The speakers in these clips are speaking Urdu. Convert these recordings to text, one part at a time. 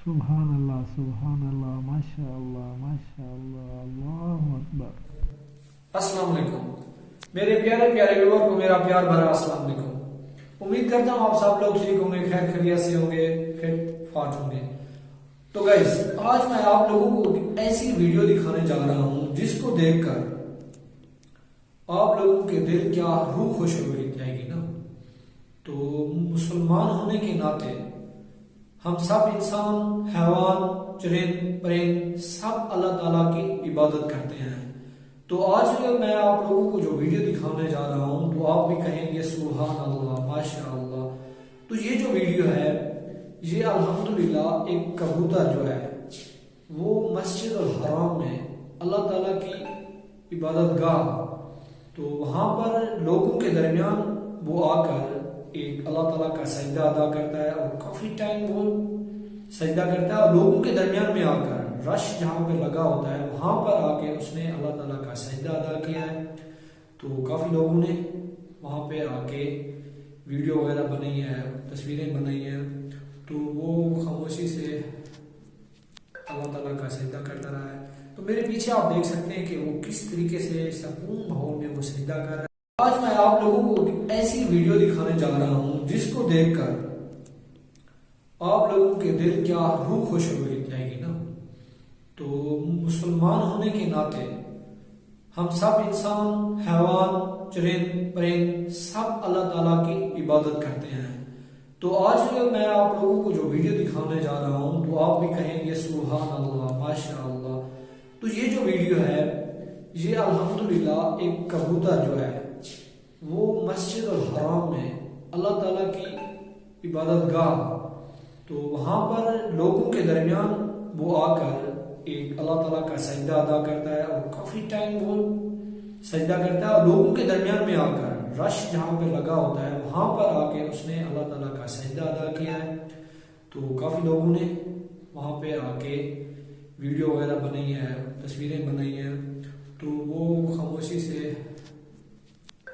سبحان اللہ ماشاء اللہ اللہ اکبر۔ السلام علیکم میرے پیارے پیارے ویور کو میرا پیار بھرا السلام علیکم۔ امید کرتا ہوں آپ سب لوگ ٹھیک ہوں گے، خیر خیریت سے ہوں گے، فٹ فاٹ ہوں گے۔ تو گائز آج میں آپ لوگوں کو ایسی ویڈیو دکھانے جا رہا ہوں جس کو دیکھ کر آپ لوگوں کے دل کیا روح خوش ہو جائے گی نا۔ تو مسلمان ہونے کے ناطے ہم سب انسان، حیوان، چرند پرند سب اللہ تعالیٰ کی عبادت کرتے ہیں۔ تو آج میں آپ لوگوں کو جو ویڈیو دکھانے جا رہا ہوں تو آپ بھی کہیں گے سبحان اللہ ماشاء اللہ۔ تو یہ جو ویڈیو ہے یہ الحمدللہ ایک کبوتر جو ہے وہ مسجد الحرام میں اللہ تعالیٰ کی عبادت گاہ، تو وہاں پر لوگوں کے درمیان وہ آ کر ایک اللہ تعالیٰ کا سجدہ ادا کرتا ہے، اور کافی ٹائم وہ سجدہ کرتا ہے، اور لوگوں کے درمیان میں آ کر رش جہاں پہ لگا ہوتا ہے وہاں پر آ کے اس نے اللہ تعالیٰ کا سجدہ ادا کیا ہے۔ تو کافی لوگوں نے وہاں پہ آ کے ویڈیو وغیرہ بنائی ہے، تصویریں بنائی ہیں، تو وہ خاموشی سے اللہ تعالیٰ کا سجدہ کرتا رہا ہے۔ تو میرے پیچھے آپ دیکھ سکتے ہیں کہ وہ کس طریقے سے سکون ماحول میں وہ سجدہ کر رہا ہے۔ آج میں آپ لوگوں کو ایسی ویڈیو دکھانے جا رہا ہوں جس کو دیکھ کر آپ لوگوں کے دل کیا روح خوش ہو جائے گی نا۔ تو مسلمان ہونے کے ناطے ہم سب انسان، حیوان، چرند پرند سب اللہ تعالیٰ کی عبادت کرتے ہیں۔ تو آج میں آپ لوگوں کو جو ویڈیو دکھانے جا رہا ہوں تو آپ بھی کہیں گے سبحان اللہ ماشاء اللہ۔ تو یہ جو ویڈیو ہے یہ الحمدللہ ایک کبوتر جو ہے وہ مسجد الحرام میں اللہ تعالیٰ کی عبادت گاہ، تو وہاں پر لوگوں کے درمیان وہ آ کر ایک اللہ تعالیٰ کا سجدہ ادا کرتا ہے، اور کافی ٹائم وہ سجدہ کرتا ہے، اور لوگوں کے درمیان میں آ کر رش جہاں پہ لگا ہوتا ہے وہاں پر آ کے اس نے اللہ تعالیٰ کا سجدہ ادا کیا ہے۔ تو کافی لوگوں نے وہاں پہ آ کے ویڈیو وغیرہ بنائی ہے، تصویریں بنائی ہیں، تو وہ خاموشی سے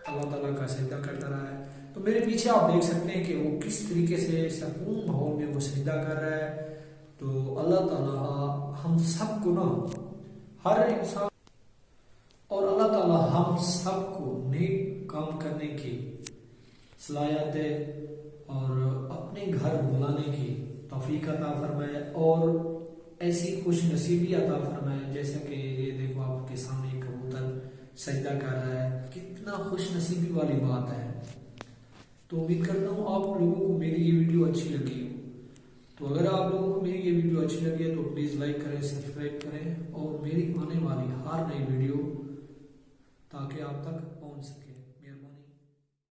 اللہ تعالیٰ کا سجدہ کرتا رہا ہے۔ تو میرے پیچھے آپ دیکھ سکتے ہیں کہ وہ کس طریقے سے سکون ماحول میں وہ سجدہ کر رہا ہے۔ تو اللہ تعالیٰ ہم سب کو نا، ہر انسان، اور اللہ تعالیٰ ہم سب کو نیک کام کرنے کی صلاحیت اور اپنے گھر بلانے کی توفیق عطا فرمائے، اور ایسی خوش نصیبی عطا فرمائے جیسا کہ یہ دیکھو آپ کے سامنے ایک کبوتر سجدہ کر رہا ہے، کتنا خوش نصیبی والی بات ہے۔ تو امید کرتا ہوں آپ لوگوں کو میری یہ ویڈیو اچھی لگی ہو۔ تو اگر آپ لوگوں کو میری یہ ویڈیو اچھی لگی ہے تو پلیز لائک کریں، سبسکرائب کریں، اور میری آنے والی ہر نئی ویڈیو تاکہ آپ تک پہنچ سکے۔